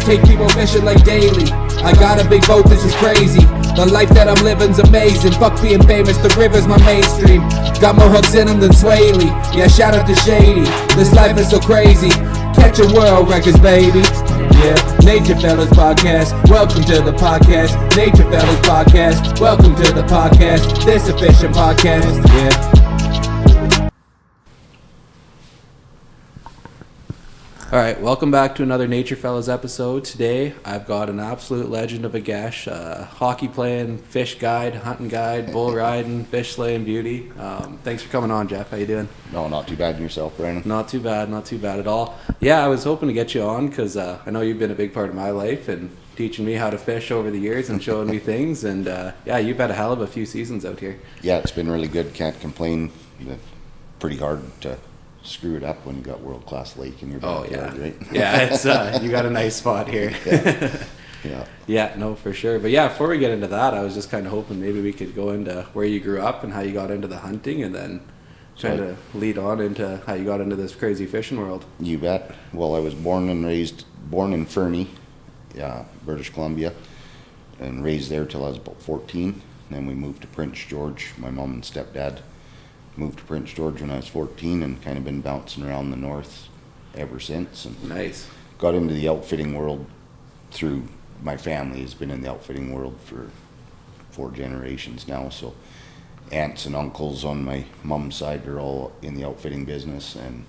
Take people fishing like daily. I got a big boat, this is crazy. The life that I'm living's amazing. Fuck being famous, the river's my mainstream. Got more hooks in them than Swaley. Yeah, shout out to Shady. This life is so crazy. Catching world records, baby. Yeah, Nature Fellas Podcast. Welcome to the podcast. Nature Fellas Podcast. Welcome to the podcast. This a fishing podcast. Yeah. Alright, welcome back to another Nature Fellas episode. Today, I've got an absolute legend of a gash, hockey playing, fish guide, hunting guide, bull riding, fish slaying beauty. Thanks for coming on, Jeff. How you doing? No, not too bad. And yourself, Brandon? Not too bad at all. Yeah, I was hoping to get you on because I know you've been a big part of my life and teaching me how to fish over the years and showing me things. And yeah, you've had a hell of a few seasons out here. Yeah, it's been really good. Can't complain. Pretty hard to screw it up when you got world-class lake in your backyard, right? Yeah, it's you got a nice spot here. Yeah, no, for sure. But yeah, before we get into that, I was just kind of hoping maybe we could go into where you grew up and how you got into the hunting, and then kind of lead on into how you got into this crazy fishing world. You bet. Well, I was born in Fernie, British Columbia, and raised there till I was about 14. Then we moved to Prince George. My mom and stepdad moved to Prince George when I was 14 and kind of been bouncing around the north ever since. And nice. Got into the outfitting world through my family. Has been in the outfitting world for 4 generations now. So aunts and uncles on my mom's side are all in the outfitting business, and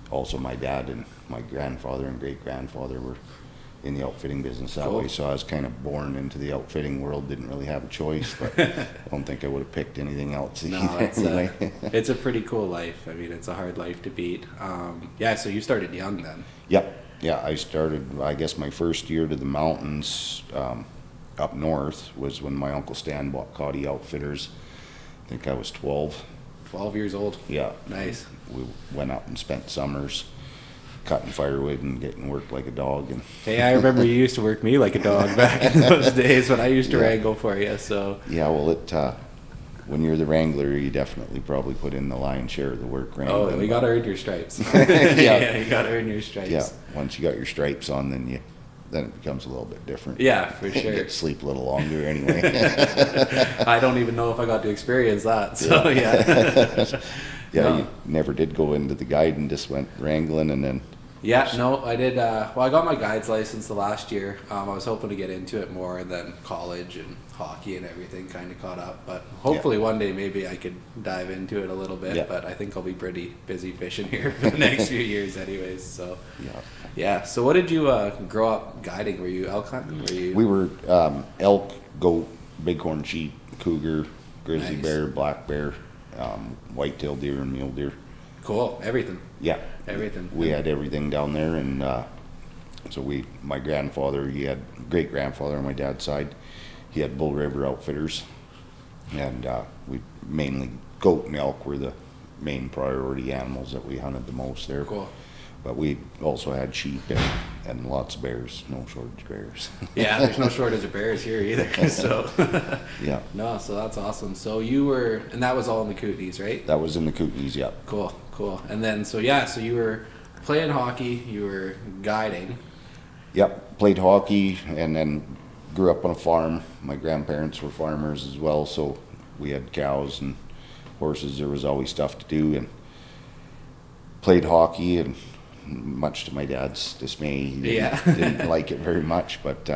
also my dad and my grandfather and great-grandfather were in the outfitting business that way. So I was kind of born into the outfitting world, didn't really have a choice, but I don't think I would have picked anything else. No, it's a pretty cool life. I mean, it's a hard life to beat. Yeah, so you started young then. Yep. Yeah, I started, I guess my first year to the mountains up north was when my Uncle Stan bought Coddy Outfitters. I think I was 12. 12 years old? Yeah. Nice. We went out and spent summers cutting firewood and getting worked like a dog. And hey, I remember you used to work me like a dog back in those days when I used to wrangle for you. So yeah, well, when you're the wrangler, you definitely probably put in the lion's share of the work wrangling. Oh, you got to earn your stripes. Yeah, you got to earn your stripes. Yeah, once you got your stripes on, then it becomes a little bit different. Yeah, for sure. You get to sleep a little longer anyway. I don't even know if I got to experience that. So yeah, you never did go into the guide and just went wrangling and then. Yeah, no, I did. Well, I got my guide's license the last year. I was hoping to get into it more, and then college and hockey and everything kind of caught up. But hopefully one day maybe I could dive into it a little bit. Yeah. But I think I'll be pretty busy fishing here for the next few years anyways. So yeah. So what did you grow up guiding? Were you elk hunting? We were elk, goat, bighorn sheep, cougar, grizzly bear, black bear, whitetail deer, and mule deer. Cool. Everything. Yeah. Everything. We had everything down there, and so my grandfather, he had great-grandfather on my dad's side, he had Bull River Outfitters, and we mainly goat and elk were the main priority animals that we hunted the most there. Cool. But we also had sheep and lots of bears, no shortage of bears. Yeah, there's no shortage of bears here either. So yeah. No, so that's awesome. So you were, and that was all in the Kootenays, right? That was in the Kootenays, yeah. Cool. And then, so you were playing hockey, you were guiding. Yep, played hockey and then grew up on a farm. My grandparents were farmers as well, so we had cows and horses. There was always stuff to do, and played hockey, and much to my dad's dismay, he didn't like it very much, but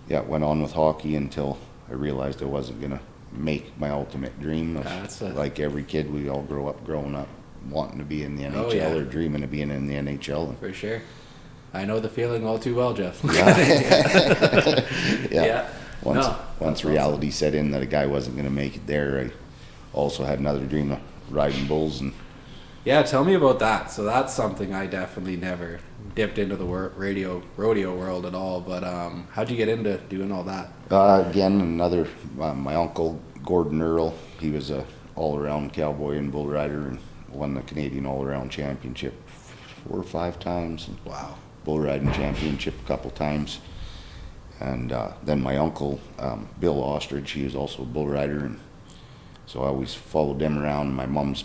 went on with hockey until I realized I wasn't going to make my ultimate dream of, like every kid, we all growing up wanting to be in the NHL or dreaming of being in the NHL. For sure. I know the feeling all too well, Jeff. Yeah. Once reality set in that a guy wasn't going to make it there, I also had another dream of riding bulls. And yeah, tell me about that. So that's something I definitely never dipped into the rodeo world at all. But how'd you get into doing all that? Again, my uncle Gordon Earl, he was a all-around cowboy and bull rider and won the Canadian all-around championship 4 or 5 times. Wow. Bull riding championship a couple times. And then my uncle, Bill Ostrich, he was also a bull rider, and so I always followed them around. My mom's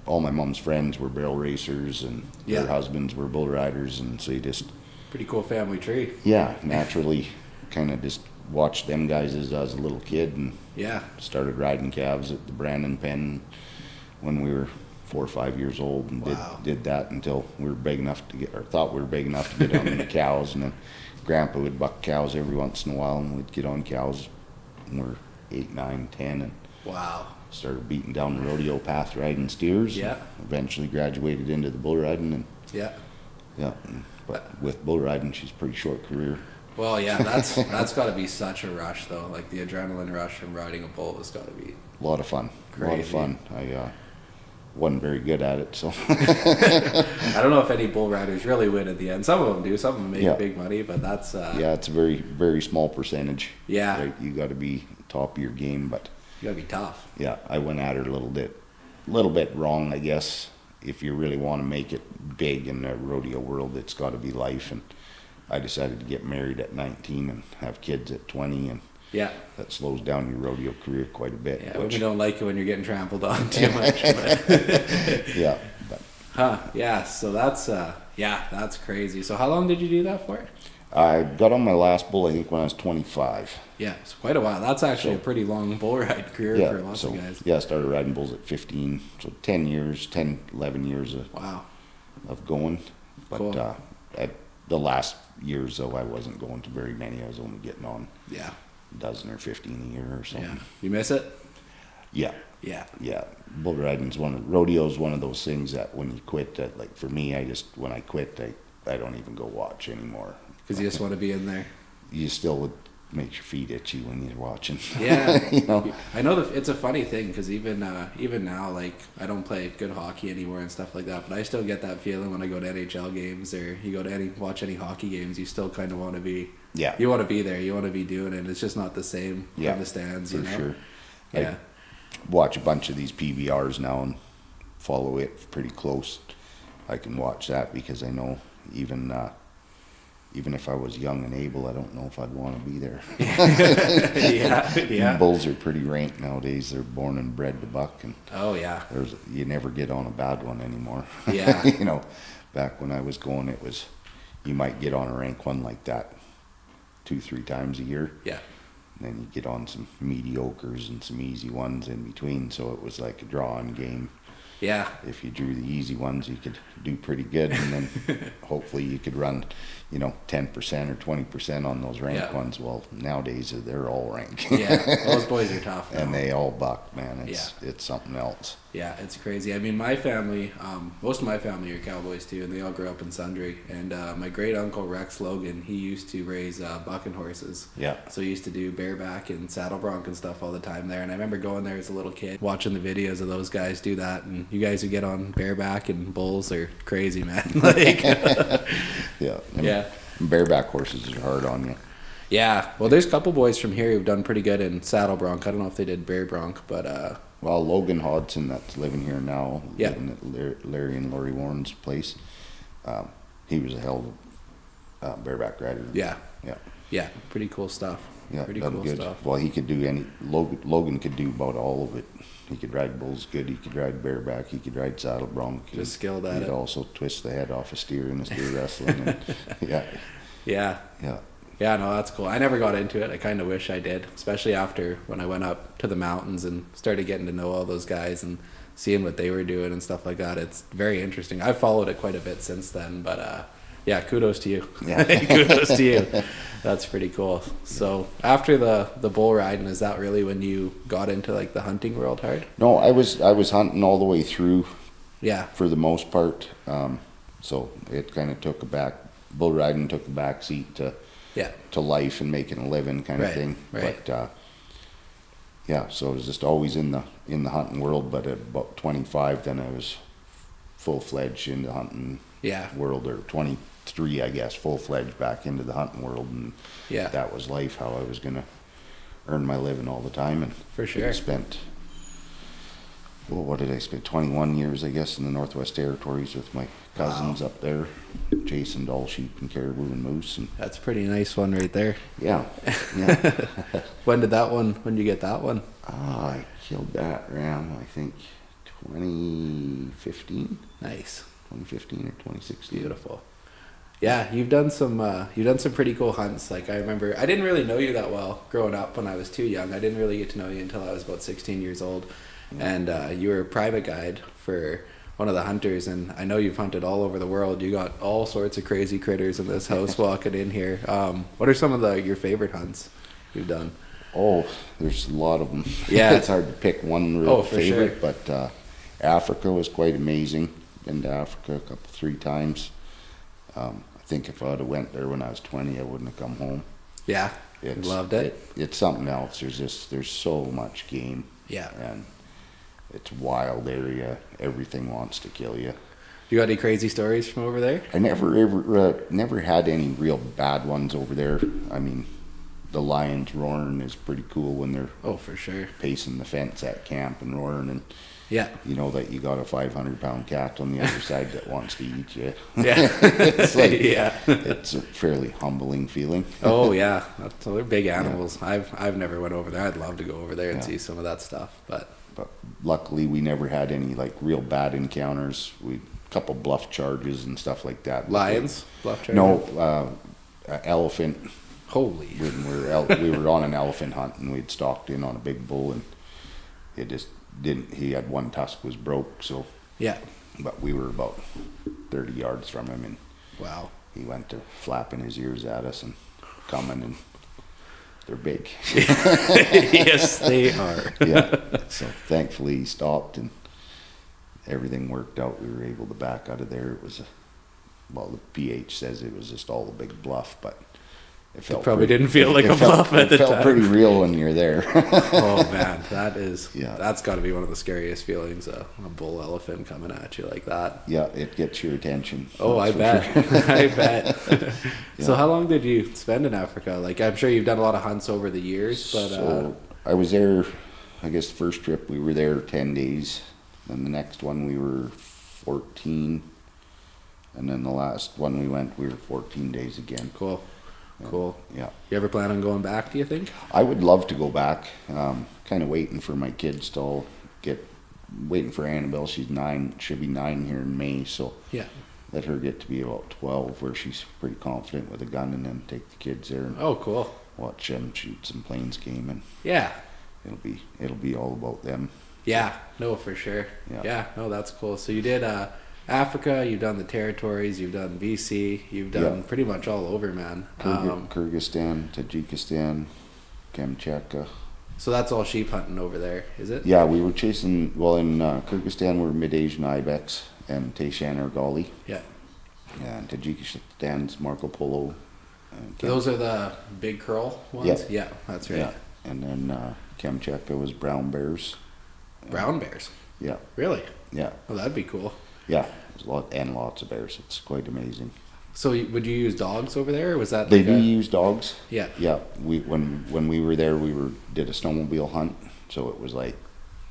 all my mom's friends were barrel racers, and their husbands were bull riders, and so you just pretty cool family tree. Yeah, naturally, kind of just watched them guys as I was a little kid, and started riding calves at the Brandon pen when we were 4 or 5 years old, and did that until we were big enough to get, or thought we were big enough to get on the cows, and then Grandpa would buck cows every once in a while, and we'd get on cows when we were 8, 9, 10, and started beating down the rodeo path riding steers. Eventually graduated into the bull riding, and but with bull riding, she's a pretty short career. Well, that's got to be such a rush, though. Like the adrenaline rush from riding a bull has got to be a lot of fun. Crazy. A lot of fun. I wasn't very good at it, so I don't know if any bull riders really win at the end. Some of them do. Some of them make big money, but that's it's a very, very small percentage. Right? You got to be top of your game, but you got to be tough. Yeah, I went at her a little bit wrong, I guess. If you really want to make it big in the rodeo world, it's got to be life. And I decided to get married at 19 and have kids at 20, and that slows down your rodeo career quite a bit. Yeah, we don't like it when you're getting trampled on too much. So that's crazy. So how long did you do that for? I got on my last bull, I think, when I was 25. Yeah, it's quite a while. That's actually a pretty long bull ride career for lots of guys. Yeah, I started riding bulls at 15, so 11 years of going. But cool. At the last years, though, I wasn't going to very many. I was only getting on a dozen or 15 a year or something. Yeah. You miss it? Yeah. Bull riding's rodeo's one of those things that when you quit, like for me, when I quit, I don't even go watch anymore. Because you just want to be in there. You still makes your feet itchy when you're watching. Yeah, you know. I know it's a funny thing because even now, like I don't play good hockey anymore and stuff like that, but I still get that feeling when I go to NHL games or you go to watch any hockey games. You still kind of want to be. Yeah. You want to be there. You want to be doing it. It's just not the same from the stands. For sure. Yeah. I watch a bunch of these PBRs now and follow it pretty close. I can watch that because I know even if I was young and able, I don't know if I'd want to be there. Bulls are pretty rank nowadays. They're born and bred to buck, and you never get on a bad one anymore. Yeah, you know, back when I was going, it was you might get on a rank one like that 2-3 times a year. Yeah, and then you get on some mediocres and some easy ones in between. So it was like a drawing game. Yeah. If you drew the easy ones, you could do pretty good, and then hopefully you could run, 10% or 20% on those rank ones. Well, nowadays they're all rank. Those boys are tough now. And they all buck, man. It's something else. Yeah, it's crazy. I mean, my family, most of my family are cowboys too, and they all grew up in Sundre. And my great uncle Rex Logan, he used to raise bucking horses. Yeah. So he used to do bareback and saddle bronc and stuff all the time there. And I remember going there as a little kid, watching the videos of those guys do that. And you guys who get on bareback and bulls are crazy, man. Like, yeah. Bareback horses are hard on you. Yeah. Well, there's a couple boys from here who've done pretty good in saddle bronc. I don't know if they did bear bronc, but. Well, Logan Hodson, that's living here now, living at Larry and Lori Warren's place. He was a hell of a bareback rider. Yeah. Pretty cool stuff. Yeah, pretty cool good stuff. Well, he could do Logan could do about all of it. He could ride bulls good. He could ride bareback. He could ride saddle bronc. Just skilled at it. He'd also twist the head off a steer in the steer wrestling. And, Yeah, no, that's cool. I never got into it. I kind of wish I did, especially after when I went up to the mountains and started getting to know all those guys and seeing what they were doing and stuff like that. It's very interesting. I've followed it quite a bit since then, but kudos to you. Yeah. Kudos to you. That's pretty cool. So after the bull riding, is that really when you got into like the hunting world hard? No, I was hunting all the way through. Yeah. For the most part. So it kind of bull riding took a back seat to life and making a living kind of thing. Right. But so I was just always in the hunting world. But at about 25, then I was full-fledged in the hunting world, or 23, I guess, full-fledged back into the hunting world, and that was life. How I was gonna earn my living all the time, and for sure I spent. Well, what did I spend? 21 years, I guess, in the Northwest Territories with my cousins up there, chasing Dall sheep and caribou and moose. And that's a pretty nice one right there. Yeah. When did you get that one? I killed that ram, I think, 2015. Nice. 2015 or 2016. Beautiful. Yeah, you've done some pretty cool hunts. Like I remember, I didn't really know you that well growing up when I was too young. I didn't really get to know you until I was about 16 years old, and you were a private guide for one of the hunters. And I know you've hunted all over the world. You got all sorts of crazy critters in this house walking in here. What are some of your favorite hunts you've done? Oh, there's a lot of them. Yeah, it's hard to pick one real favorite, sure. But Africa was quite amazing. Been to Africa 3 times. I think if I'd have went there when I was 20, I wouldn't have come home. Yeah, loved it. It's something else. There's so much game. Yeah, and it's a wild area. Everything wants to kill you. You got any crazy stories from over there? I never had any real bad ones over there. I mean, the lions roaring is pretty cool when they're for sure pacing the fence at camp and roaring, and yeah, you know that you got a 500-pound cat on the other side that wants to eat you. Yeah, it's like yeah, it's a fairly humbling feeling. Oh yeah, so they're big animals. Yeah. I've never went over there. I'd love to go over there and see some of that stuff, but luckily we never had any like real bad encounters. We couple bluff charges and stuff like that. Lions, bluff charges? No, elephant. Holy! When we were on an elephant hunt and we'd stalked in on a big bull, and it just didn't. He had one tusk was broke, so yeah. But we were about 30 yards from him, and wow, he went to flapping his ears at us and coming, and they're big. Yes, they are. Yeah. So thankfully he stopped and everything worked out. We were able to back out of there. It was the PH says it was just all a big bluff, but it probably didn't feel like a bluff at the time. It felt pretty real when you're there. Oh man, that's got to be one of the scariest feelings, a bull elephant coming at you like that. Yeah, it gets your attention. Oh, I bet. Sure. I bet. Yeah. So how long did you spend in Africa? Like, I'm sure you've done a lot of hunts over the years, but so I was there, I guess the first trip we were there 10 days, then the next one we were 14, and then the last one we were 14 days again. Cool. Cool. Yeah. You ever plan on going back, do you think? I would love to go back. Kind of waiting for my kids to all waiting for Annabelle. She's 9, she'll be 9 here in May, so yeah, let her get to be about 12 where she's pretty confident with a gun, and then take the kids there and cool. Watch them shoot some plains game, and yeah, it'll be all about them. Yeah, no, for sure. Yeah, no, that's cool. So you did Africa, you've done the territories, you've done BC, you've done pretty much all over, man. Kyrgyzstan, Tajikistan, Kamchatka. So that's all sheep hunting over there, is it? Yeah, we were chasing, in Kyrgyzstan we're mid-Asian ibex and Tayshan Ergali. Yeah. Yeah, and Tajikistan's Marco Polo. Those are the big curl ones? Yeah, that's right. Yeah. And then Kamchatka was brown bears. Brown bears? Yeah. Really? Yeah. Well, that'd be cool. Yeah, there's lots of bears. It's quite amazing. So would you use dogs over there, or was that? They do use dogs. Yeah. Yeah. When we were there, did a snowmobile hunt, so it was like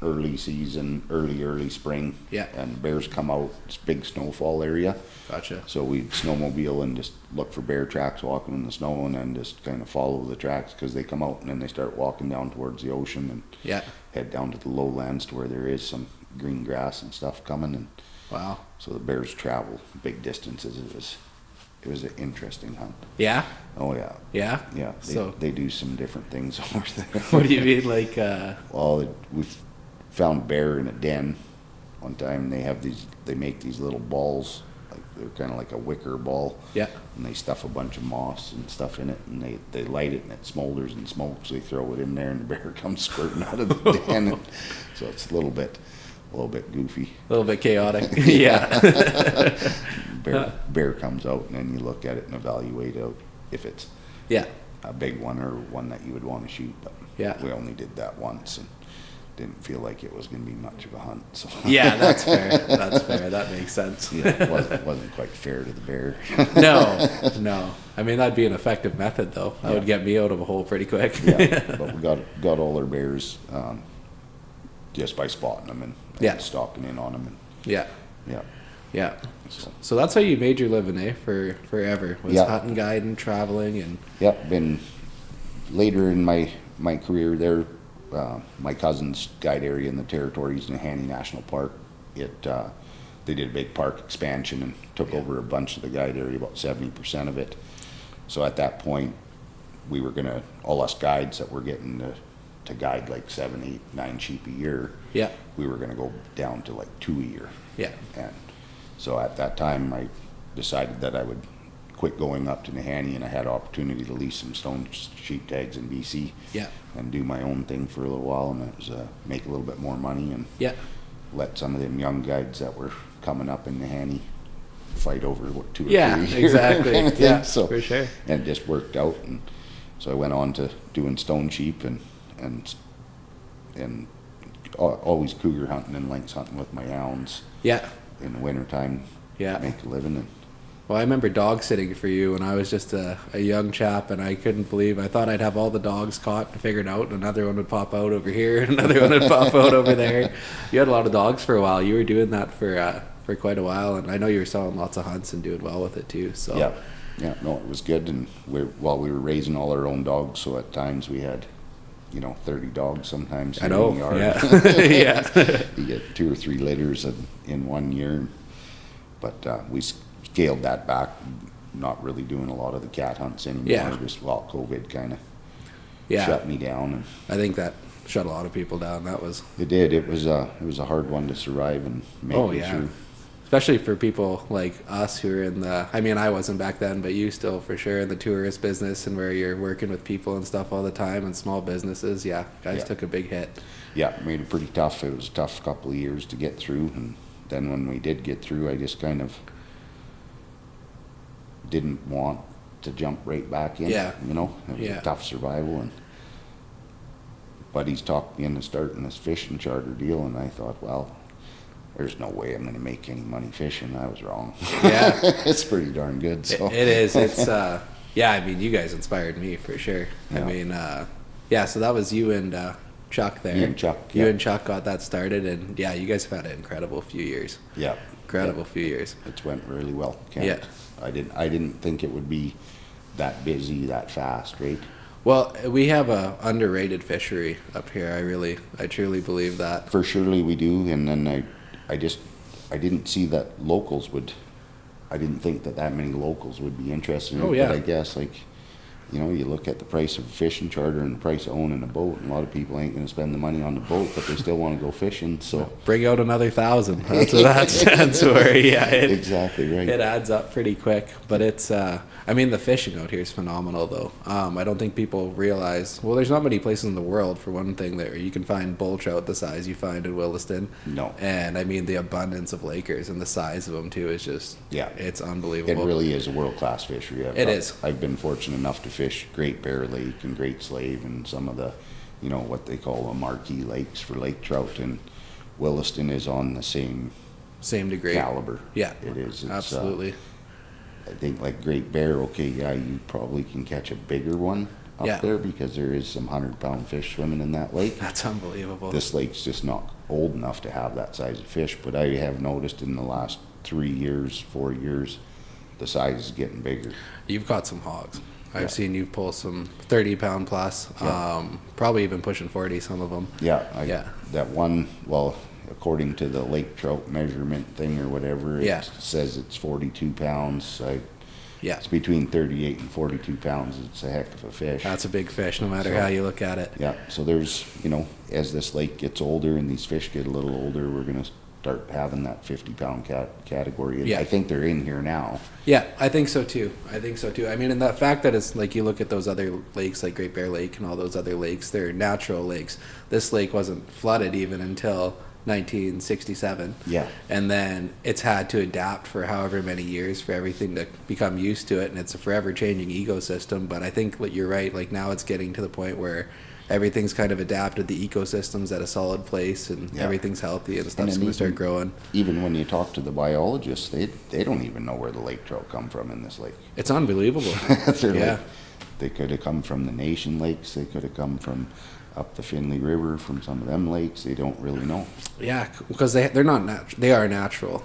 early season, early spring. Yeah. And bears come out. It's a big snowfall area. Gotcha. So we'd snowmobile and just look for bear tracks walking in the snow, and then just kind of follow the tracks because they come out and then they start walking down towards the ocean and head down to the lowlands to where there is some green grass and stuff coming. And wow. So the bears travel big distances. It was an interesting hunt. Yeah. Oh yeah. Yeah. Yeah. They do some different things over there. What do you mean, like? Well, we found a bear in a den one time. They make these little balls, like they're kind of like a wicker ball. Yeah. And they stuff a bunch of moss and stuff in it, and they light it, and it smolders and smokes. They throw it in there, and the bear comes squirting out of the den. So it's a little bit goofy. A little bit chaotic. Yeah. Bear comes out, and then you look at it and evaluate out if it's a big one or one that you would want to shoot. But we only did that once and didn't feel like it was going to be much of a hunt. So. Yeah, that's fair. That's fair. That makes sense. Yeah, it wasn't quite fair to the bear. No. I mean, that'd be an effective method, though. That would get me out of a hole pretty quick. Yeah, but we got all our bears just by spotting them and stalking in on them. And, yeah. So that's how you made your living, for forever. Was hunting, guiding, traveling, and been later in my career there. my cousin's guide area in the territories in Nahanni National Park, they did a big park expansion and took over a bunch of the guide area, about 70% of it. So at that point, we were gonna, all us guides that were getting to guide like 7, 8, 9 sheep a year, Yeah. we were gonna go down to like 2 a year. Yeah. And so at that time, I decided that I would quit going up to Nahanni, and I had opportunity to lease some stone sheep tags in BC. Yeah. And do my own thing for a little while, and it was make a little bit more money and Yeah. let some of them young guides that were coming up in Nahanni fight over what 2 or 3 Yeah, years exactly. kind of thing. Yeah, So, for sure. and it just worked out, and so I went on to doing stone sheep and always cougar hunting and lynx hunting with my hounds Yeah. in the wintertime. Yeah. Make a living. And Well, I remember dog sitting for you when I was just a young chap, and I couldn't believe, I thought I'd have all the dogs caught and figured out, and another one would pop out over here, and another one would pop out over there. You had a lot of dogs for a while. You were doing that for quite a while, and I know you were selling lots of hunts and doing well with it too. So yeah, no, it was good. And we were raising all our own dogs, so at times we had 30 dogs sometimes. I know. In the yard. Yeah. Yeah. You get 2 or 3 litters in 1 year, but we scaled that back, not really doing a lot of the cat hunts anymore. Yeah. Just COVID kind of Yeah. shut me down. And I think that shut a lot of people down. That was. it did. It was a hard one to survive and make Oh it yeah. through. Especially for people like us who are in the, I mean, I wasn't back then, but you still for sure in the tourist business and where you're working with people and stuff all the time and small businesses. Yeah, guys Yeah. took a big hit. Yeah, made it pretty tough. It was a tough couple of years to get through, and then when we did get through, I just kind of didn't want to jump right back in. Yeah. It was Yeah. a tough survival, and buddies talked me into starting this fishing charter deal, and I thought, well, there's no way I'm going to make any money fishing. I was wrong. Yeah. It's pretty darn good. So It is. It's yeah. I mean, you guys inspired me for sure. I Yeah. mean, yeah. So that was you and Chuck there. Me and Chuck, You yeah. and Chuck got that started, and yeah, you guys have had an incredible few years. yeah, Incredible few years. it's went really well. Yeah. I didn't think it would be that busy that fast, right? Well, we have a underrated fishery up here. I truly believe that. For surely we do, and then I didn't see that I didn't think that many locals would be interested in it. Oh, yeah. But I guess you look at the price of a fishing charter and the price of owning a boat, and a lot of people ain't gonna spend the money on the boat, but they still wanna go fishing, so. Bring out another 1,000. That's what that stands for. Yeah, Exactly right. it adds up pretty quick. But it's, I mean, the fishing out here is phenomenal, though. I don't think people realize. Well, there's not many places in the world, for one thing, that you can find bull trout the size you find in Williston. No. And I mean, the abundance of lakers and the size of them too is just. Yeah. It's It unbelievable. really is a world-class fishery. It is. I've been fortunate enough to fish Great Bear Lake and Great Slave and some of the, what they call the marquee lakes for lake trout, and Williston is on the same Same degree. caliber. Yeah. It is. It's, Absolutely. I think like Great Bear, okay, yeah, you probably can catch a bigger one up Yeah. there because there is some 100-pound fish swimming in that lake. That's unbelievable. This lake's just not old enough to have that size of fish, but I have noticed in the last 3 years, 4 years, the size is getting bigger. You've caught some hogs. Yeah. I've seen you pull some 30-pound plus, Yeah. probably even pushing 40, some of them. Yeah, Yeah. that one, well, according to the lake trout measurement thing or whatever, it Yeah. says it's 42 pounds. Yeah, It's between 38 and 42 pounds. It's a heck of a fish. that's a big fish no matter So- how you look at it. Yeah, so there's, as this lake gets older and these fish get a little older, we're going to start having that 50-pound category. Yeah. I think they're in here now. Yeah, I think so too. I mean, and the fact that it's like you look at those other lakes like Great Bear Lake and all those other lakes, they're natural lakes. This lake wasn't flooded even until 1967. Yeah. And then it's had to adapt for however many years for everything to become used to it, and it's a forever changing ecosystem. But I think that you're right, like now it's getting to the point where everything's kind of adapted, the ecosystem's at a solid place, and Yeah. everything's healthy and stuff's then going to start even- growing. Even when you talk to the biologists, they don't even know where the lake trout come from in this lake. It's unbelievable. They're Yeah. like, they could have come from the Nation lakes. They could have come from up the Finley River from some of them lakes. They don't really know. Yeah, because they're not natural. They are natural,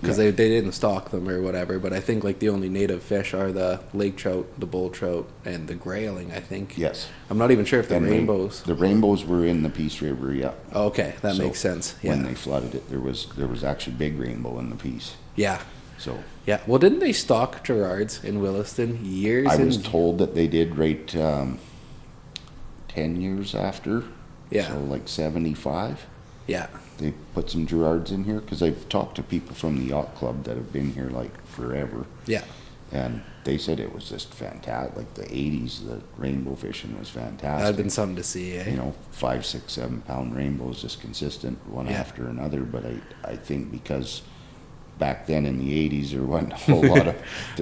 because they didn't stock them or whatever. But I think like the only native fish are the lake trout, the bull trout, and the grayling. I think. Yes. I'm not even sure if the rainbows. The rainbows were in the Peace River. Yeah. Okay, that makes sense. Yeah. When they flooded it, there was actually big rainbow in the Peace. Yeah. So. Yeah. Well, didn't they stock Gerards in Williston years? I was told that they did right 10 years after. Yeah. So like 75. Yeah. They put some Gerards in here because I've talked to people from the yacht club that have been here like forever. Yeah. And they said it was just fantastic. Like the 80s, the rainbow fishing was fantastic. That'd been something to see, eh? You know, 5, 6, 7 pound rainbows, just consistent one after another. But I think because back then in the 80s there wasn't a whole lot of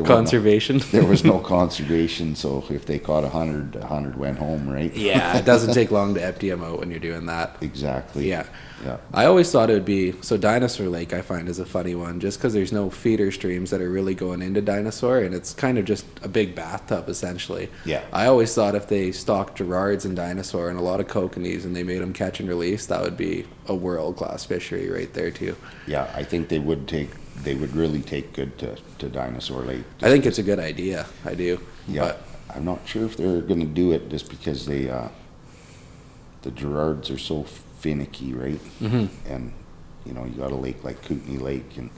conservation. There was no conservation, so if they caught 100 went home, right? Yeah, it doesn't take long to empty them out when you're doing that. Exactly. Yeah. Yeah. I always thought it would be, so Dinosaur Lake I find is a funny one just because there's no feeder streams that are really going into Dinosaur, and it's kind of just a big bathtub essentially. Yeah. I always thought if they stocked Gerards and Dinosaur and a lot of kokanees and they made them catch and release, that would be a world-class fishery right there too. Yeah, I think they would really take good to Dinosaur Lake. I think it's a good idea. I do. Yeah. But I'm not sure if they're going to do it just because the Gerards are so finicky, right? Mm-hmm. And you know, you got a lake like Kootenai Lake, and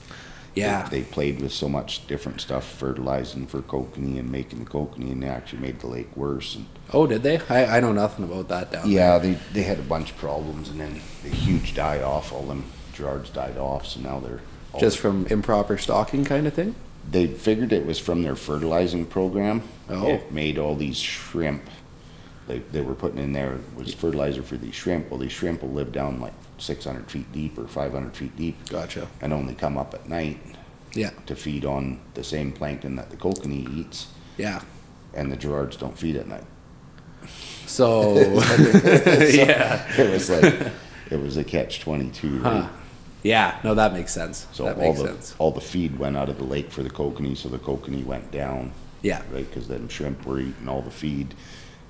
they played with so much different stuff, fertilizing for kokanee and making the kokanee, and they actually made the lake worse. And oh, did they? I know nothing about that down there. Yeah, they had a bunch of problems, and then the huge die off. All them Gerards died off, so now they're just from improper stocking kind of thing. They figured it was from their fertilizing program. Oh. It made all these shrimp. They were putting in there was fertilizer for these shrimp. Well, these shrimp will live down like 600 feet deep or 500 feet deep. Gotcha. And only come up at night. Yeah. To feed on the same plankton that the kokanee eats. Yeah. And the Gerards don't feed at night. So, yeah. It was a catch-22. Right? Huh. Yeah. No, that makes sense. So that makes sense. All the feed went out of the lake for the kokanee, so the kokanee went down. Yeah. Right, because then shrimp were eating all the feed.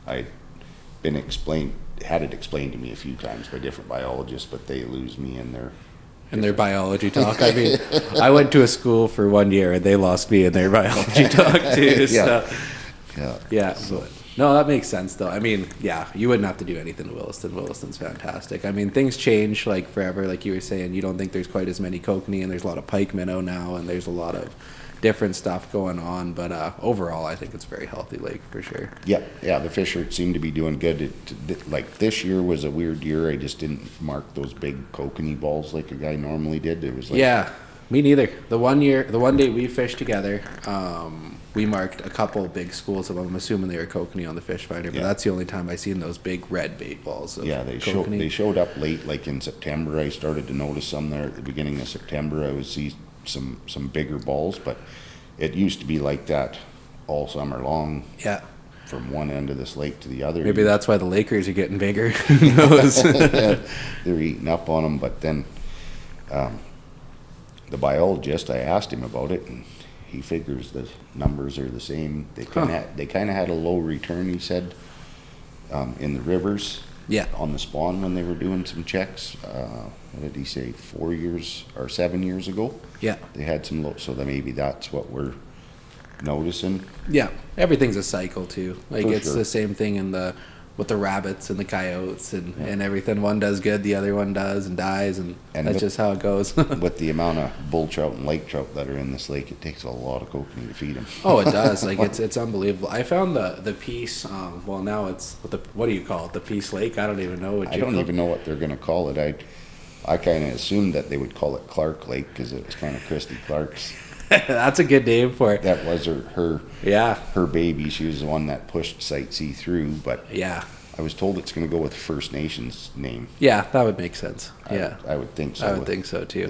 I'd had it explained to me a few times by different biologists, but they lose me in their biology talk. I mean, I went to a school for 1 year and they lost me in their biology talk too. So. Yeah. So. No, that makes sense though. I mean, yeah, you wouldn't have to do anything to Williston. Williston's fantastic. I mean, things change like forever. Like you were saying, you don't think there's quite as many kokanee, and there's a lot of pike minnow now, and there's a lot of different stuff going on, but overall I think it's a very healthy lake for sure. Yeah, the fisher seemed to be doing good. Like this year was a weird year. I just didn't mark those big kokanee balls like a guy normally did. It was like, yeah, me neither. The one day we fished together, we marked a couple big schools of them. I'm assuming they were kokanee on the fish finder, but that's the only time I seen those big red bait balls. They showed up late, like in September. I started to notice some there at the beginning of September. I would see some bigger balls, but it used to be like that all summer long. Yeah. From one end of this lake to the other. Maybe that's why the Lakers are getting bigger. Who knows? Yeah, they're eating up on them. But then the biologist, I asked him about it, and he figures the numbers are the same. They kind of had a low return, he said, in the rivers. Yeah. On the spawn when they were doing some checks. What did he say? 4 years or 7 years ago. Yeah. They had some low, so that maybe that's what we're noticing. Yeah, everything's a cycle too. Like For it's sure. the same thing with the rabbits and the coyotes and everything. One does good, the other one does and dies, and that's just how it goes. With the amount of bull trout and lake trout that are in this lake, it takes a lot of kokanee to feed them. Oh, it does. Like it's unbelievable. I found the Peace. Well, now it's what do you call it? The Peace Lake? I don't even know. I don't even know what they're going to call it. I kind of assumed that they would call it Clark Lake because it was kind of Christy Clark's. That's a good name for it. That was her baby. She was the one that pushed Site C through, but yeah, I was told it's going to go with First Nations name. Yeah, that would make sense. Yeah, I would think so. I would think so too.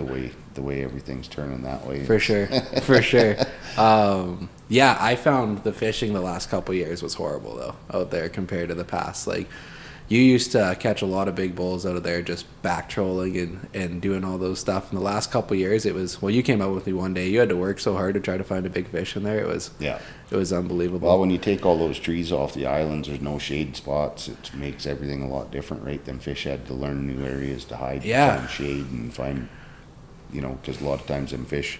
The way everything's turning that way. For sure, for sure. I found the fishing the last couple of years was horrible though out there compared to the past. Like, You used to catch a lot of big bulls out of there, just back trolling and doing all those stuff. In the last couple of years, it was, well, you came out with me one day. You had to work so hard to try to find a big fish in there. It was unbelievable. Well, when you take all those trees off the islands, there's no shade spots. It makes everything a lot different, right? Then fish had to learn new areas to hide, find shade, and find, because a lot of times them fish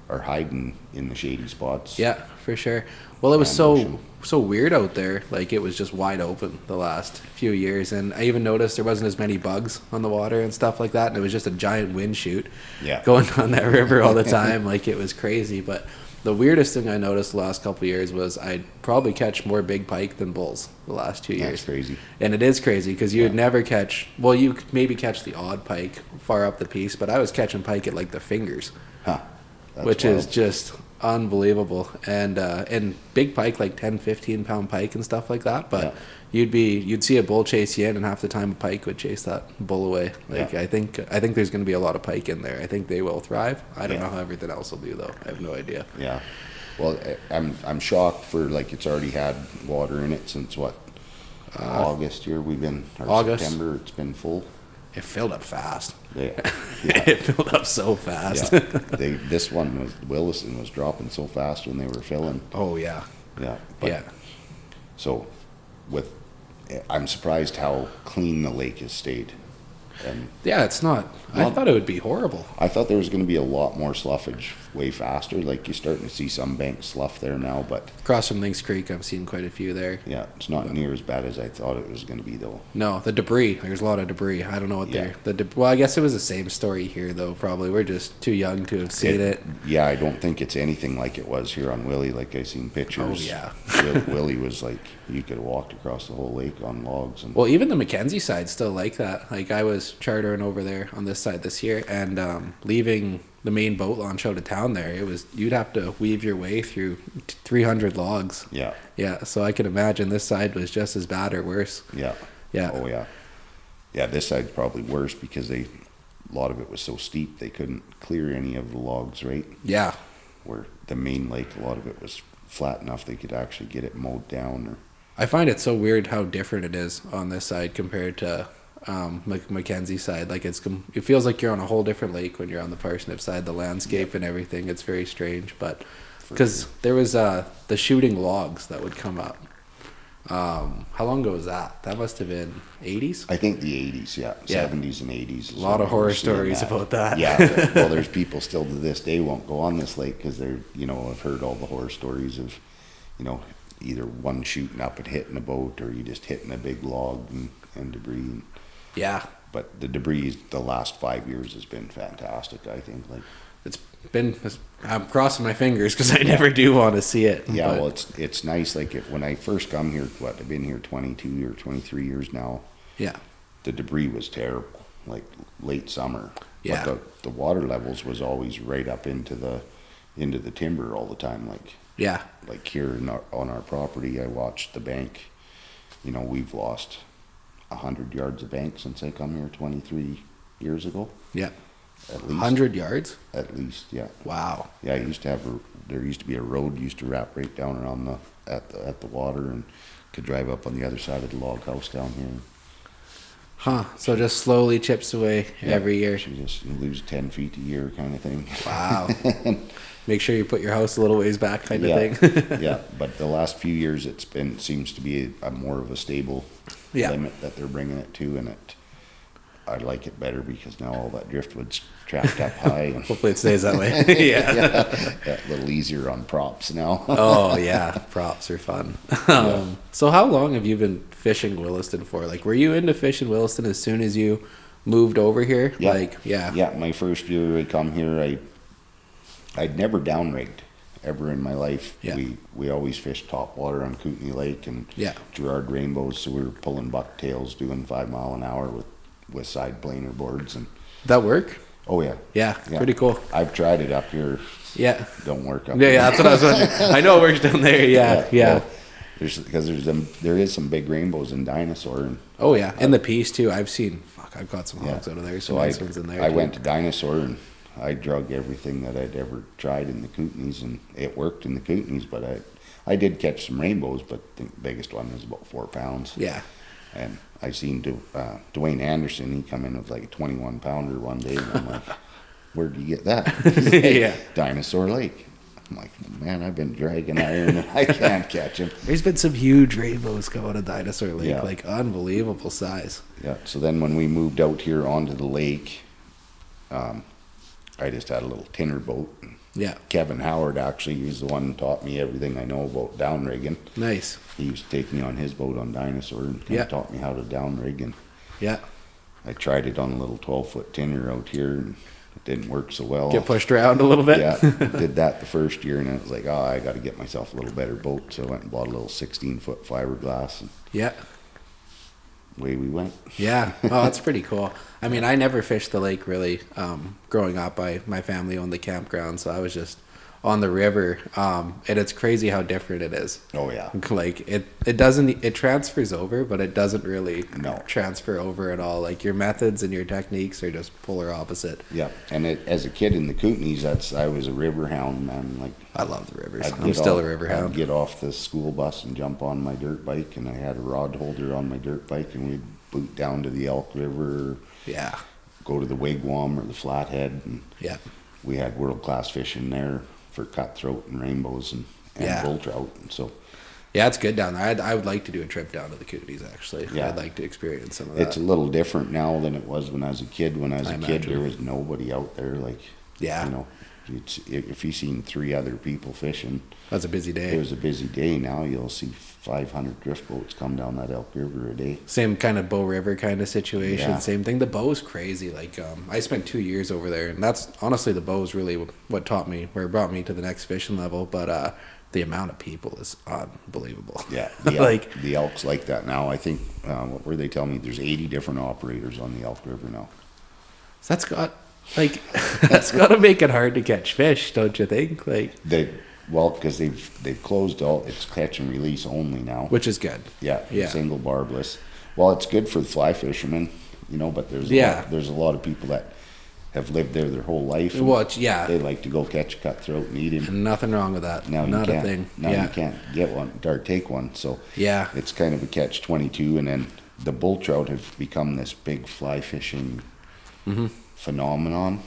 are hiding in the shady spots. Yeah, for sure. Well, it was so weird out there. Like, it was just wide open the last few years, and I even noticed there wasn't as many bugs on the water and stuff like that, and it was just a giant wind chute going down that river all the time. Like, it was crazy. But the weirdest thing I noticed the last couple of years was I'd probably catch more big pike than bulls the last 2 years. That's crazy. And it is crazy because you would never catch, well, you could maybe catch the odd pike far up the piece, but I was catching pike at like the fingers. Huh. Which is just unbelievable. And big pike, like 10, 15 pound pike and stuff like that. But you'd see a bull chase you in, and half the time a pike would chase that bull away. Like, I think there's going to be a lot of pike in there. I think they will thrive. I don't know how everything else will do, though. I have no idea. Yeah. Well, I'm shocked for, like, it's already had water in it since what? August here we've been, or September, it's been full. It filled up fast. Yeah. It filled up so fast. Yeah. This one was, Williston was dropping so fast when they were filling. Oh, yeah. Yeah. So, I'm surprised how clean the lake has stayed. And yeah, it's not. I thought it would be horrible. I thought there was going to be a lot more sloughage way faster. Like, you're starting to see some banks slough there now, but Across from Lynx Creek, I've seen quite a few there. yeah, it's not near as bad as I thought it was going to be, though. No, the debris. There's a lot of debris. I don't know what well, I guess it was the same story here, though. Probably we're just too young to have seen it. Yeah, I don't think it's anything like it was here on Willie. Like, I seen pictures. Oh, yeah. Willie was like, you could have walked across the whole lake on logs. And well, even the Mackenzie side's still like that. Like, I was chartering over there on this side this year, and leaving the main boat launch out of town there, you'd have to weave your way through 300 logs. Yeah. Yeah, so I can imagine this side was just as bad or worse. Yeah. Yeah. Oh, yeah. Yeah, this side's probably worse because a lot of it was so steep they couldn't clear any of the logs, right? Yeah. Where the main lake, a lot of it was flat enough they could actually get it mowed down. Or I find it so weird how different it is on this side compared to Mackenzie side. Like, it feels like you're on a whole different lake when you're on the Parsnip side. The landscape and everything, it's very strange. But because there was the shooting logs that would come up. How long ago was that? That must have been 80s? I think the 80s, yeah. 70s and 80s. A lot of horror stories about that. Yeah. Well, there's people still to this day won't go on this lake because they're, I've heard all the horror stories of, either one shooting up and hitting a boat, or you just hitting a big log and debris. Yeah. But the debris the last 5 years has been fantastic, I think. Like, I'm crossing my fingers because I never do want to see it. Yeah, well, it's nice. Like, when I first come here, I've been here 22 or 23 years now. Yeah. The debris was terrible, like late summer. Yeah. But the water levels was always right up into the timber all the time. Like, yeah. Like here on our property, I watched the bank. We've lost 100 yards of bank since I come here 23 years ago. Yeah. At least 100 yards? At least, yeah. Wow. Yeah, there used to be a road used to wrap right down around at the water, and could drive up on the other side of the log house down here. Huh. So just slowly chips away every year. You lose 10 feet a year kind of thing. Wow. Make sure you put your house a little ways back kind of thing. Yeah, but the last few years seems to be a more of a stable limit that they're bringing it to, and I like it better because now all that driftwood's trapped up high. And hopefully it stays that way. Yeah, a little easier on props now. Oh yeah, props are fun. So how long have you been fishing Williston for? Like, were you into fishing Williston as soon as you moved over here? Yeah. Yeah, my first year I come here, I'd never downrigged ever in my life. Yeah. We always fished topwater on Kootenai Lake and Gerard rainbows, so we were pulling bucktails, doing 5 mile an hour with side planer boards. And that work? Oh yeah. Yeah, pretty cool. I've tried it up here. Yeah. Don't work up here. Yeah, that's what I was wondering. I know it works down there. Yeah. Well, there is some big rainbows in Dinosaur. And oh yeah, and the Peace too. I've got some hogs out of there. So nice ones in there. I went to Dinosaur and I drug everything that I'd ever tried in the Kootenays, and it worked in the Kootenays, but I did catch some rainbows, but the biggest one was about 4 pounds. Yeah. And I seen Dwayne Anderson, he come in with like a 21 pounder one day, and I'm like, where'd you get that? He's like, Yeah. Dinosaur Lake. I'm like, man, I've been dragging iron and I can't catch him. There's been some huge rainbows come out of Dinosaur Lake, Yeah. like unbelievable size. Yeah. So then when we moved out here onto the lake, I just had a little tinner boat. Yeah. Kevin Howard actually was the one who taught me everything I know about downrigging. Nice. He used to take me on his boat on Dinosaur and Yeah. taught me how to downrig. And Yeah. I tried it on a little 12-foot tinner out here, and it didn't work so well. Get pushed around a little bit. Yeah, did that the first year, and it was like, oh, I got to get myself a little better boat. So I went and bought a little 16-foot fiberglass, and Yeah. away we went. Yeah. Oh, that's pretty cool. I mean, I never fished the lake really. Growing up, my family owned the campground, so I was just on the river. And it's crazy how different it is. Oh yeah. Like it transfers over, but it doesn't really No. transfer over at all. Like your methods and your techniques are just polar opposite. Yeah, and as a kid in the Kootenays, I was a river hound, man. Like I love the rivers. I'd I'm get still off- a river I'd hound. get off the school bus and jump on my dirt bike, and I had a rod holder on my dirt bike, and we'd boot down to the Elk River, Yeah. go to the Wigwam or the Flathead, and Yeah. we had world-class fishing there for cutthroat and rainbows and Yeah. bull trout. And so Yeah, it's good down there. I would like to do a trip down to the Kootenays, actually. Yeah. I'd like to experience some of that. it's a little different now than it was when I was a kid. When I was I a kid, imagine. there was nobody out there. Like, Yeah. you know, if you seen 3 other people fishing, That's a busy day. it was a busy day. Now you'll see 500 drift boats come down that Elk River a day. Same kind of Bow River kind of situation. Yeah. Same thing. The Bow's crazy. Like I spent 2 years over there, and that's honestly the Bow's really what taught me, where it brought me to the next fishing level. But the amount of people is unbelievable. Yeah, Like- the Elk's like that now. I think what were they telling me? There's 80 different operators on the Elk River now. That's got like that's got to make it hard to catch fish, don't you think? Like, Because they've closed all. It's catch and release only now. which is good. Yeah, Yeah. single barbless. Well, it's good for the fly fishermen, you know. But there's Yeah. there's a lot of people that have lived there their whole life. and Well, yeah, they like to go catch a cutthroat and eat him. nothing wrong with that. Now Not you a can't. thing. Now Yeah, you can't get one or take one. So yeah, it's kind of a catch-22. And then the bull trout have become this big fly fishing phenomenon.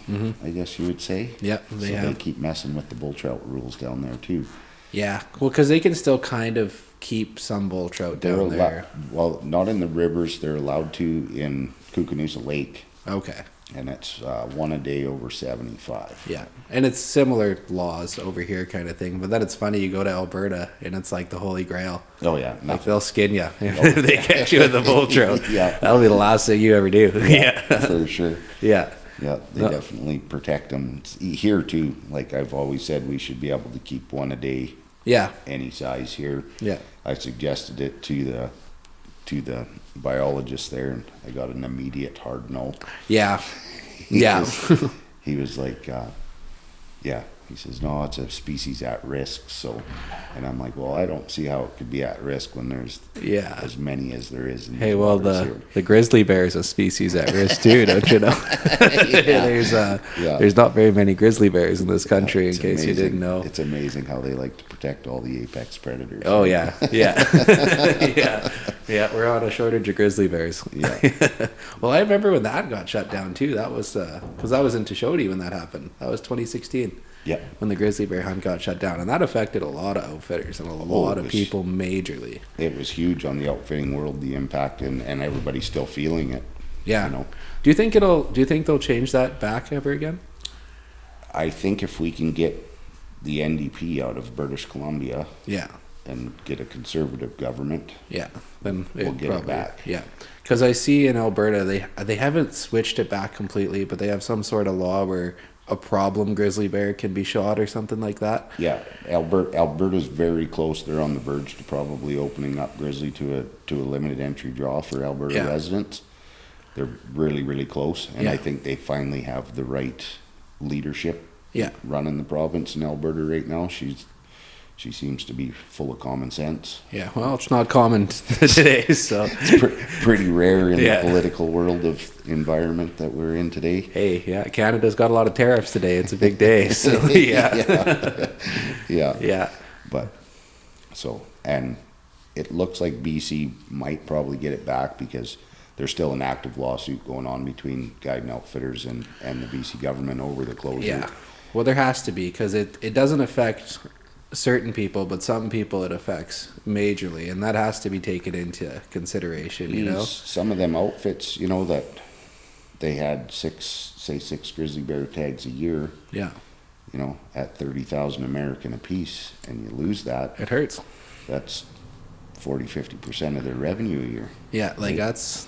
I guess you would say. yeah. So They they have. keep messing with the bull trout rules down there too. Yeah, well, because they can still kind of keep some bull trout down there. Well, not in the rivers. They're allowed to in Kootenai Lake, Okay. and it's 1 a day over 75. Yeah, and it's similar laws over here, kind of thing. But then it's funny, you go to Alberta, and it's like the Holy Grail. Oh yeah, Like nothing they'll skin you if they catch you with a bull trout. Yeah. That'll be the last thing you ever do. Yeah, for sure. yeah, Yeah, they No. definitely protect them. Here too, like I've always said, we should be able to keep 1 a day, yeah, any size here. yeah. I suggested it to the biologist there, and I got an immediate hard no. Yeah, He yeah. was- he was like, yeah. He says, no, it's a species at risk. So, and I'm like, well, I don't see how it could be at risk when there's Yeah. as many as there is. In Hey, these well, waters here. the grizzly bear is a species at risk too, don't you know? There's not very many grizzly bears in this country, in It's case you amazing. didn't know. It's amazing how they like to protect all the apex predators. Oh yeah, yeah, yeah, yeah. We're on a shortage of grizzly bears. Yeah. Well, I remember when that got shut down too. That was because I was in Tashodi when that happened. That was 2016 Yeah. when the grizzly bear hunt got shut down, and that affected a lot of outfitters and a lot of was- people majorly. It was huge on the outfitting world, the impact, and everybody's still feeling it. Yeah. You know, Do you think they'll change that back ever again? I think if we can get the NDP out of British Columbia Yeah. and get a conservative government, Yeah, then We'll get it back. Yeah, because I see in Alberta they haven't switched it back completely, but they have some sort of law where a problem grizzly bear can be shot or something like that. yeah, Alberta's very close. They're on the verge to probably opening up grizzly to a limited entry draw for Alberta Yeah. residents. They're really, really close, and Yeah. I think they finally have the right leadership Yeah, running the province in Alberta right now. She seems to be full of common sense. yeah. Well, it's not common today, so Pretty rare in Yeah. the political world of environment that we're in today. hey, yeah, Canada's got a lot of tariffs today. It's a big day, so yeah, Yeah. yeah, But so, and it looks like BC might probably get it back because there's still an active lawsuit going on between guide and outfitters and the BC government over the closure. Yeah. Well, there has to be, because it doesn't affect certain people, but some people it affects majorly, and that has to be taken into consideration, you know? Some of them outfits, you know, that they had six grizzly bear tags a year, Yeah. you know, at 30,000 American apiece, and you lose that. It hurts. That's 40-50% of their revenue a year. Yeah, like that's,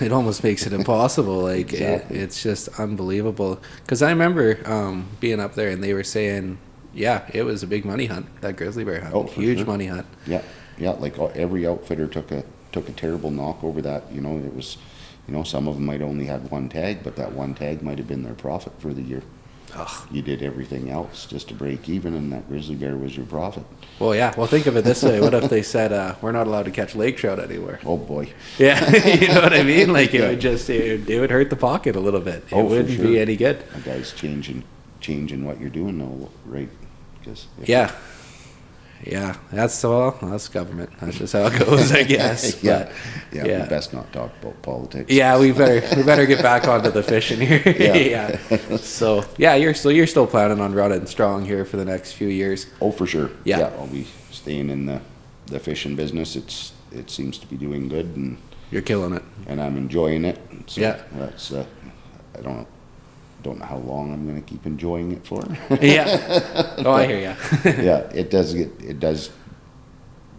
it almost makes it impossible. Like Exactly. it's just unbelievable. Because I remember being up there and they were saying, yeah, it was a big money hunt, that grizzly bear hunt. Oh, for Huge sure. money hunt. Yeah, yeah. Like every outfitter took a terrible knock over that. You know, it was, you know, some of them might only had one tag, but that one tag might have been their profit for the year. Ugh. You did everything else just to break even, and that grizzly bear was your profit. Well, yeah. Well, think of it this way. What if they said, we're not allowed to catch lake trout anymore? Oh boy. Yeah, you know what I mean? Like it would just, it would hurt the pocket a little bit. It Oh, for wouldn't sure. be any good. A guy's changing what you're doing now, right? Because Yeah. Yeah, that's government. That's just how it goes, I guess. yeah, But, yeah. We best not talk about politics. yeah, we better get back onto the fishing here. Yeah. Yeah. So yeah, you're still planning on running strong here for the next few years. Oh, for sure. Yeah. I'll be staying in the fishing business. It seems to be doing good, and You're killing it. I'm enjoying it. So Yeah. That's I don't know how long I'm going to keep enjoying it for. Yeah. Oh, I hear ya. Yeah, it does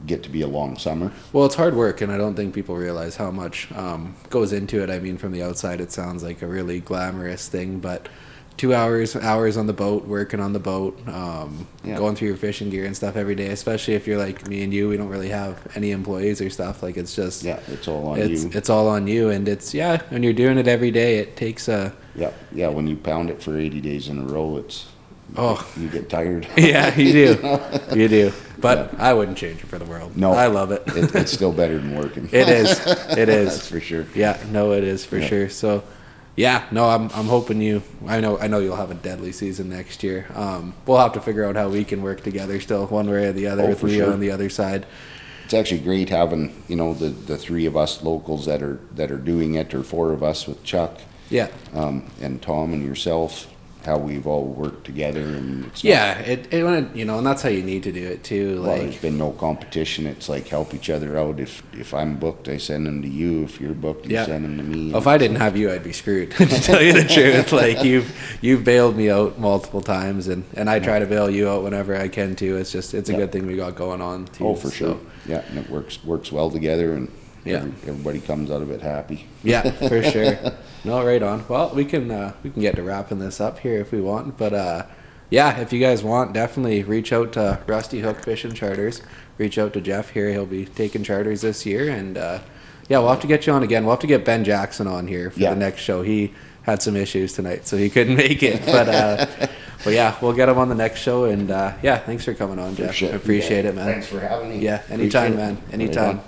get to be a long summer. Well, it's hard work, and I don't think people realize how much goes into it. I mean, from the outside, it sounds like a really glamorous thing, but 2 hours on the boat, working on the boat, Yeah. going through your fishing gear and stuff every day, especially if you're like me and you, we don't really have any employees or stuff. Like, it's just, Yeah, it's all on you. it's all on you. And it's, yeah, when you're doing it every day, it takes Yeah, when you pound it for 80 days in a row, you get tired. yeah, you do. You do. But I wouldn't change it for the world. No. I love it. It's still better than working. It is. It is. That's for sure. Yeah, no, it is for Yeah. sure. So, yeah, no, I'm hoping I know you'll have a deadly season next year. We'll have to figure out how we can work together still, one way or the other, Oh, with for Leo sure. on the other side. It's actually great having, you know, the three of us locals that are doing it, or four of us with Chuck, Yeah, and Tom and yourself, how we've all worked together, and it's not- yeah. And that's how you need to do it too. well, Like, there's been no competition. It's like help each other out. If I'm booked, I send them to you. If you're booked, you Yeah. send them to me. if I didn't have you, I'd be screwed. To tell you the truth, like you've bailed me out multiple times, and I try to bail you out whenever I can too. It's a Yeah. good thing we got going on too. Oh, for so. sure. Yeah, and it works well together, and Yeah. everybody comes out of it happy. Yeah, for sure. No, right on. Well, we can get to wrapping this up here if we want, but yeah, if you guys want, definitely reach out to Rusty Hook Fishing Charters. Reach out to Jeff here. He'll be taking charters this year, and yeah, we'll have to get you on again. We'll have to get Ben Jackson on here for Yeah. the next show. He had some issues tonight, so he couldn't make it. But yeah, we'll get him on the next show, and yeah, thanks for coming on, Jeff. Sure. I appreciate it, man. Thanks for having me. Yeah, anytime, Appreciate it. man. Anytime. Right on.